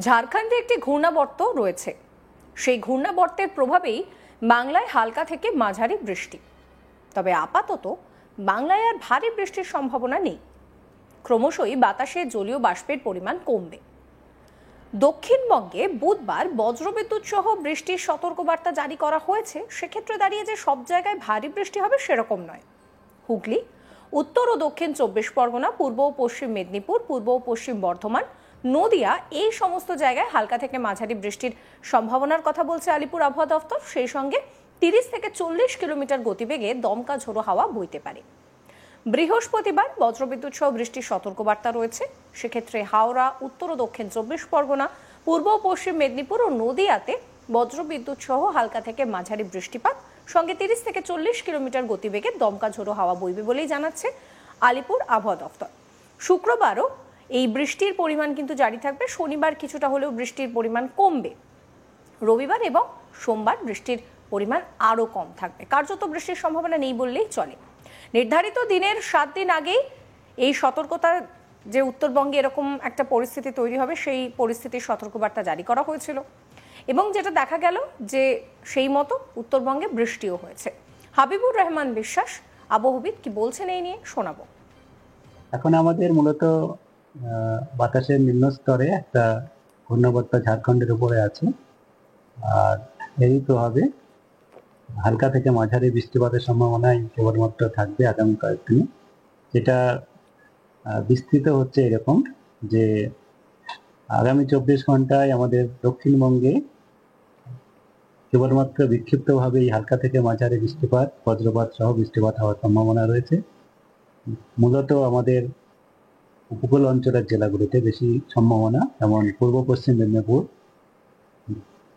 ঝাড়খণ্ডে একটি ঘূর্ণাবর্ত রয়েছে। সেই ঘূর্ণাবর্তের প্রভাবেই বাংলায় হালকা থেকে মাঝারি বৃষ্টি। তবে আপাতত বাংলায় আর ভারী বৃষ্টির সম্ভাবনা নেই। ক্রমশই বাতাসে জলীয় বাষ্পের পরিমাণ কমবে। দক্ষিণবঙ্গে বুধবার বজ্রবিদ্যুৎ সহ বৃষ্টির সতর্কবার্তা জারি করা হয়েছে। সেক্ষেত্রে দাঁড়িয়ে যে সব জায়গায় ভারী বৃষ্টি হবে সেরকম নয়। হুগলি, উত্তর ও দক্ষিণ 24 পরগনা, পূর্ব ও পশ্চিম মেদিনীপুর, পূর্ব ও পশ্চিম বর্ধমান, নদিয়া, এই সমস্ত জায়গায় হালকা থেকে মাঝারি বৃষ্টির সম্ভাবনার কথা বলছে আলিপুর আবহাওয়া দফতর। সেই সঙ্গে 30 থেকে 40 কিলোমিটার গতিবেগে দমকা ঝোড়ো হাওয়া বইতে পারে। বৃহস্পতিবার বজ্রবিদ্যুৎ সহ বৃষ্টির সতর্কবার্তা রয়েছে। সেক্ষেত্রে হাওড়া, উত্তর ও দক্ষিণ 24 পরগনা, পূর্ব ও পশ্চিম মেদিনীপুর ও নদিয়াতে বজ্রবিদ্যুৎ সহ হালকা থেকে মাঝারি বৃষ্টিপাত, সঙ্গে 30 থেকে 40 কিলোমিটার গতিবেগে দমকা ঝোড়ো হাওয়া বইবে বলেই জানাচ্ছে আলিপুর আবহাওয়া দফতর। শুক্রবারও এই বৃষ্টির পরিমাণ কিন্তু জারি থাকবে। শনিবার কিছুটা হলেও বৃষ্টির পরিমাণ কমবে। রবিবার এবং সোমবার বৃষ্টির পরিমাণ আরও কম থাকবে। কার্যত বৃষ্টির সম্ভাবনা নেই বললেই চলে। নির্ধারিত দিনের 7 দিন আগেই এই সতর্কতা যে উত্তরবঙ্গে এরকম একটা পরিস্থিতি তৈরি হবে, সেই পরিস্থিতির সতর্কবার্তা জারি করা হয়েছিল এবং যেটা দেখা গেল যে সেই মতো উত্তরবঙ্গে বৃষ্টিও হয়েছে। হাবিবুর রহমান বিশ্বাস আবহবিদ কি বলছেন এই নিয়ে শোনাবো। এখন আমাদের মূলত বাতাসের নিম্ন স্তরে একটা ঘূর্ণাবর্ত ঝাড়খণ্ডের উপরে আছে, আর এরই প্রভাবে হালকা থেকে মাঝারি বৃষ্টিপাতের সম্ভাবনাই কেবলমাত্র থাকবে আগামী কয়েকদিনে। যেটা বিস্তৃত হচ্ছে এরকম যে আগামী 24 ঘন্টায় আমাদের দক্ষিণবঙ্গে কেবলমাত্র বিক্ষিপ্তভাবে এই হালকা থেকে মাঝারি বৃষ্টিপাত, বজ্রপাত সহ বৃষ্টিপাত হওয়ার সম্ভাবনা রয়েছে। মূলত আমাদের উপকূল অঞ্চলের জেলাগুলিতে বেশি সম্ভাবনা, যেমন পূর্ব পশ্চিম মেদিনীপুর,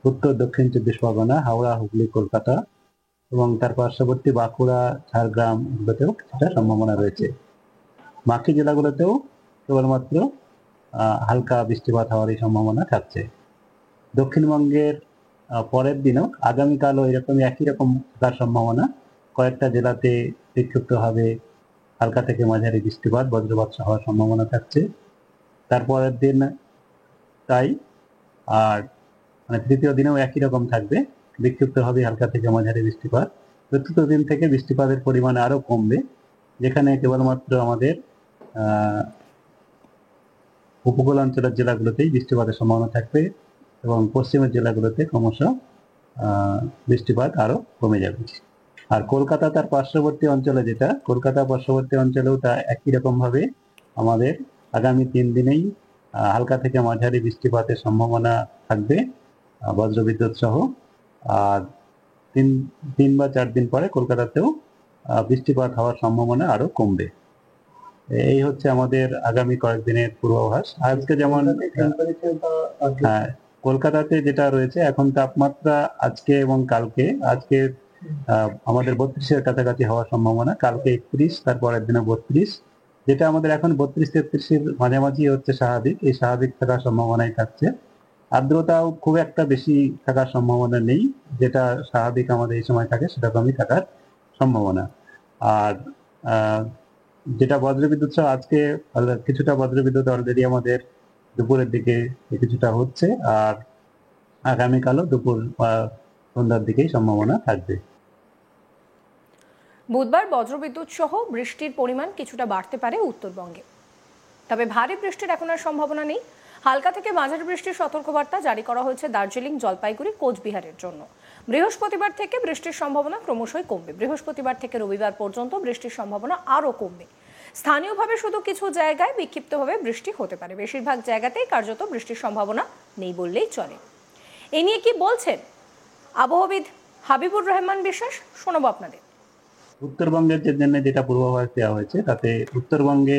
উত্তর দক্ষিণ 24 পরগনা, হাওড়া, হুগলি, কলকাতা এবং তার পার্শ্ববর্তী বাঁকুড়া, ঝাড়গ্রাম, এগুলোতেও কিছুটা সম্ভাবনা রয়েছে। বাকি জেলাগুলোতেও কেবলমাত্র হালকা বৃষ্টিপাত হওয়ারই সম্ভাবনা থাকছে। দক্ষিণবঙ্গের পরের দিনও আগামীকালও এরকমই একই রকম থাকার সম্ভাবনা। কয়েকটা জেলাতে বিক্ষিপ্তভাবে হালকা থেকে মাঝারি বৃষ্টিপাত, বজ্রপাত হওয়ার সম্ভাবনা থাকছে। তারপরের দিন তাই, আর তৃতীয় দিনেও একই রকম থাকবে, বিক্ষিপ্তভাবে হালকা থেকে মাঝারি বৃষ্টিপাত। চতুর্থ দিন থেকে বৃষ্টিপাতের পরিমাণ আরো কমবে, যেখানে কেবলমাত্র আমাদের উপকূল অঞ্চলের জেলাগুলোতেই বৃষ্টিপাতের সম্ভাবনা থাকবে এবং পশ্চিমের জেলাগুলোতে ক্রমশ বৃষ্টিপাত আরো কমে যাবে। আর কলকাতা তার পার্শ্ববর্তী অঞ্চলে, যেটা কলকাতা পার্শ্ববর্তী অঞ্চলেও তা একই রকম ভাবে আমাদের আগামী 3 দিনেই হালকা থেকে মাঝারি বৃষ্টিপাতের সম্ভাবনা থাকবে, বজ্রবিদ্যুৎ সহ। আর 3 বা 4 দিন পরে কলকাতাতেও বৃষ্টিপাত হওয়ার সম্ভাবনা আরো কমবে। এই হচ্ছে আমাদের আগামী কয়েকদিনের পূর্বাভাস। আজকে যেমন কলকাতাতে যেটা রয়েছে এখন তাপমাত্রা আজকে এবং কালকে, আজকে আমাদের 32-এর কাছাকাছি হওয়ার সম্ভাবনা, কালকে 31, তারপরের দিনে 32, যেটা আমাদের এখন 32-33-এর মাঝামাঝি হচ্ছে স্বাভাবিক। এই স্বাভাবিক থাকার সম্ভাবনাই থাকছে। আর্দ্রতাও খুব একটা বেশি থাকার সম্ভাবনা নেই, যেটা স্বাভাবিক আমাদের এই সময় থাকে সেরকমই থাকার সম্ভাবনা। আর যেটা বজ্রবিদ্যুৎ সহ আজকে কিছুটা বজ্রবিদ্যুৎ অলরেডি আমাদের দুপুরের দিকে কিছুটা হচ্ছে, আর আগামীকালও দুপুর বা সন্ধ্যার দিকেই সম্ভাবনা থাকবে। বুধবার বজ্রবিদ্যুৎ সহ বৃষ্টির পরিমাণ কিছুটা বাড়তে পারে উত্তরবঙ্গে, তবে ভারী বৃষ্টির এখন আর সম্ভাবনা নেই। হালকা থেকে মাঝারি বৃষ্টির সতর্কবার্তা জারি করা হয়েছে দার্জিলিং, জলপাইগুড়ি, কোচবিহারের জন্য। বৃহস্পতিবার থেকে বৃষ্টির সম্ভাবনা ক্রমশই কমবে। বৃহস্পতিবার থেকে রবিবার পর্যন্ত বৃষ্টির সম্ভাবনা আরও কমবে। স্থানীয়ভাবে শুধু কিছু জায়গায় বিক্ষিপ্তভাবে বৃষ্টি হতে পারে, বেশিরভাগ জায়গাতেই কার্যত বৃষ্টির সম্ভাবনা নেই বললেই চলে। এ নিয়ে কি বলছেন আবহবিদ হাবিবুর রহমান বিশ্বাস, শোনাবো আপনাদের। উত্তরবঙ্গের জন্য যেটা পূর্বাভাস দেওয়া হয়েছে, তাতে উত্তরবঙ্গে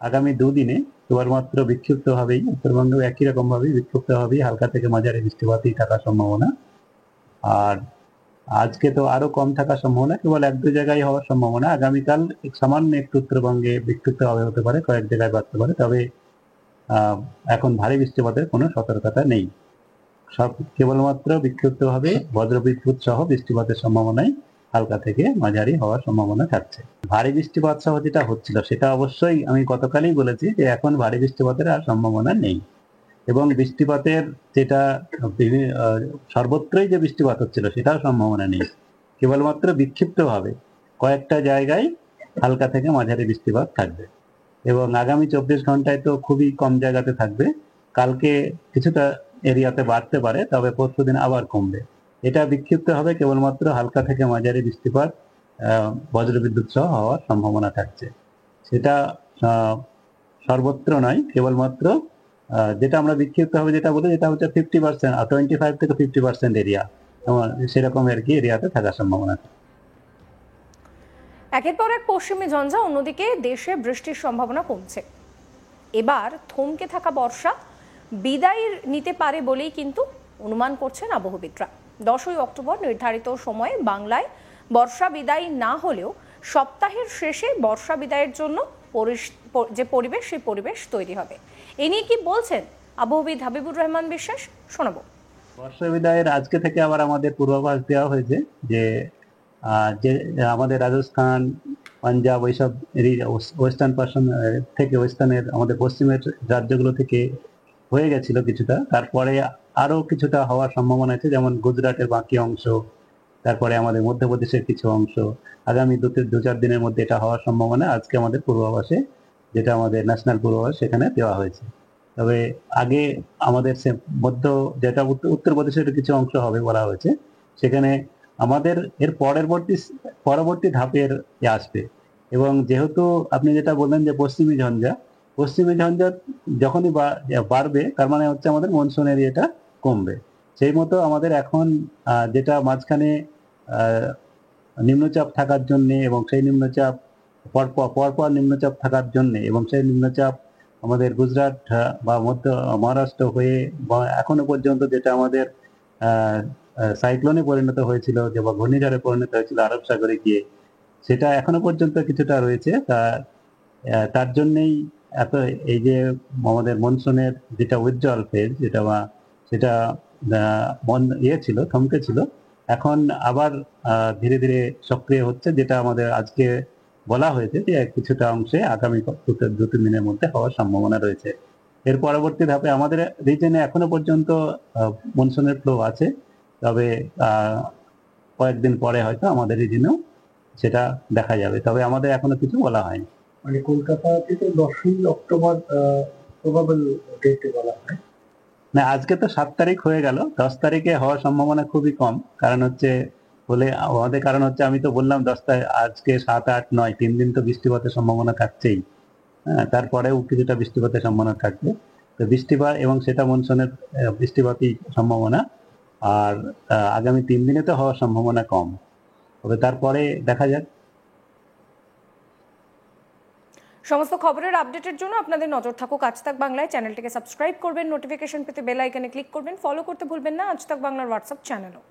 আগামী 2 দিনে কেবলমাত্র বিক্ষিপ্তভাবেই, উত্তরবঙ্গেও একই রকম ভাবে বিক্ষিপ্তভাবেই হালকা থেকে মাঝারি বৃষ্টিপাতই থাকার সম্ভাবনা। আর আজকে তো আরো কম থাকার সম্ভাবনা, কেবল 1-2 জায়গায় হওয়ার সম্ভাবনা। আগামীকাল সামান্য একটু উত্তরবঙ্গে বিক্ষিপ্তভাবে হতে পারে, কয়েক জায়গায় বাড়তে পারে, তবে এখন ভারী বৃষ্টিপাতের কোনো সতর্কতা নেই। সব কেবলমাত্র বিক্ষিপ্তভাবে বজ্রবিদ্যুৎ সহ বৃষ্টিপাতের সম্ভাবনাই হালকা থেকে মাঝারি হওয়ার সম্ভাবনা থাকছে। ভারী বৃষ্টিপাত সহ যেটা হচ্ছিল সেটা অবশ্যই আমি গতকালই বলেছি যে এখন ভারী বৃষ্টিপাতের আর সম্ভাবনা নেই। এবং বৃষ্টিপাতের যেটা সর্বত্রই যে বৃষ্টিপাত হচ্ছিল সেটাও সম্ভাবনা নেই। কেবলমাত্র বিক্ষিপ্তভাবে কয়েকটা জায়গায় হালকা থেকে মাঝারি বৃষ্টিপাত থাকবে এবং আগামী 24 ঘন্টায় তো খুবই কম জায়গাতে থাকবে। কালকে কিছুটা এরিয়াতে বাড়তে পারে, তবে পরশুদিন আবার কমবে। এটা বিক্ষিপ্ত হবে, কেবলমাত্র হালকা থেকে মাঝারি বৃষ্টিপাত বজ্রবিদ্যুৎ সহ হওয়ার সম্ভাবনা থাকছে। সেটা সর্বত্র নয়, কেবলমাত্র যেটা আমরা বিক্ষিপ্ত হবে যেটা বলি, যেটা হচ্ছে 50%, 25 থেকে 50% এরিয়া, সেরকম আর কি এরিয়াতে থাকার সম্ভাবনা। একের পর এক পশ্চিমী ঝঞ্ঝা, অন্যদিকে দেশে বৃষ্টির সম্ভাবনা কমছে। এবার থমকে থাকা বর্ষা বিদায় নিতে পারে বলেই কিন্তু অনুমান করছেন আবহবিদরা। 10ই অক্টোবর নির্ধারিত সময়ে বাংলায় বর্ষা বিদায় না হলেও সপ্তাহের শেষে বর্ষা বিদায়ের জন্য যে পরিবেশ, সেই পরিবেশ তৈরি হবে। এ নিয়ে কি বলছেন আবহবিদ হাবিবুর রহমান বিশ্বাস, শোনাবো। বর্ষা বিদায়ের আজকে থেকে আবার আমাদের পূর্বাভাস দেওয়া হয়েছে যে আমাদের রাজস্থান, পাঞ্জাব, ওইসব ওয়েস্টার্ন পার্সন থেকে, ওয়েস্টার্নের আমাদের পশ্চিমের রাজ্যগুলো থেকে হয়ে গেছিল কিছুটা, তারপরে আরো কিছুটা হওয়ার সম্ভাবনা আছে, যেমন গুজরাটের বাকি অংশ, তারপরে আমাদের মধ্যপ্রদেশের কিছু অংশ। আগামী 2-4 দিনের মধ্যে এটা হওয়ার সম্ভাবনা আজকে আমাদের পূর্বাভাসে, যেটা আমাদের ন্যাশনাল পূর্বাভাস, সেখানে দেওয়া হয়েছে। তবে আগে আমাদের যেটা উত্তরপ্রদেশের কিছু অংশ হবে বলা হয়েছে, সেখানে আমাদের এর পরবর্তী ধাপের আসবে। এবং যেহেতু আপনি যেটা বললেন যে পশ্চিমী ঝঞ্ঝা যখনই বাড়বে, তার মানে হচ্ছে আমাদের মনসুন এরিয়াটা কমবে। সেই মতো আমাদের এখন যেটা মাঝখানে নিম্নচাপ থাকার জন্য, এবং সেই নিম্নচাপ পরপর নিম্নচাপ থাকার জন্য, এবং সেই নিম্নচাপ আমাদের গুজরাট বা মহারাষ্ট্র হয়ে এখনো পর্যন্ত যেটা আমাদের সাইক্লোনে পরিণত হয়েছিল, যে বা ঘূর্ণিঝড়ে পরিণত হয়েছিল আরব সাগরে গিয়ে, সেটা এখনো পর্যন্ত কিছুটা রয়েছে। তার জন্যই এত এই যে আমাদের মনসুনের যেটা উজ্জ্বল ফেজ, সেটা ছিল, থমকে ছিল, এখন আবার ধীরে ধীরে সক্রিয় হচ্ছে, যেটা আমাদের আজকে বলা হয়েছে যে কিছুটা অংশে আগামী 2-3 দিনের মধ্যে হওয়ার সম্ভাবনা রয়েছে। এর পরবর্তী ধাপে আমাদের রিজনে এখনো পর্যন্ত মনসুনের ফ্লো আছে, তবে কয়েকদিন পরে হয়তো আমাদের রিজনেও সেটা দেখা যাবে, তবে আমাদের এখনো কিছু বলা হয়নি। মানে কলকাতা থেকে 10ই অক্টোবর প্রবাবল ডেটে বলা হয় না, আজকে তো 7 তারিখ হয়ে গেল, 10 তারিখে হওয়ার সম্ভাবনা খুবই কম। কারণ হচ্ছে আমি তো বললাম 10 তারিখ, আজকে 7, 8, 9, 3 দিন তো বৃষ্টিপাতের সম্ভাবনা থাকছেই। হ্যাঁ, তারপরেও কিছুটা বৃষ্টিপাতের সম্ভাবনা থাকবে। তো বৃষ্টিপাত, এবং সেটা মনসুনের বৃষ্টিপাতই সম্ভাবনা। আর আগামী 3 দিনে তো হওয়ার সম্ভাবনা কম, তবে তারপরে দেখা যাক। সমস্ত খবরের আপডেটের জন্য আপনাদের নজর থাকুক আজ তাক বাংলায়। চ্যানেলটিকে সাবস্ক্রাইব করবেন, নোটিফিকেশন পেতে বেল আইকনে ক্লিক করবেন, ফলো করতে ভুলবেন না আজ তাক বাংলার হোয়াটসঅ্যাপ চ্যানেলও।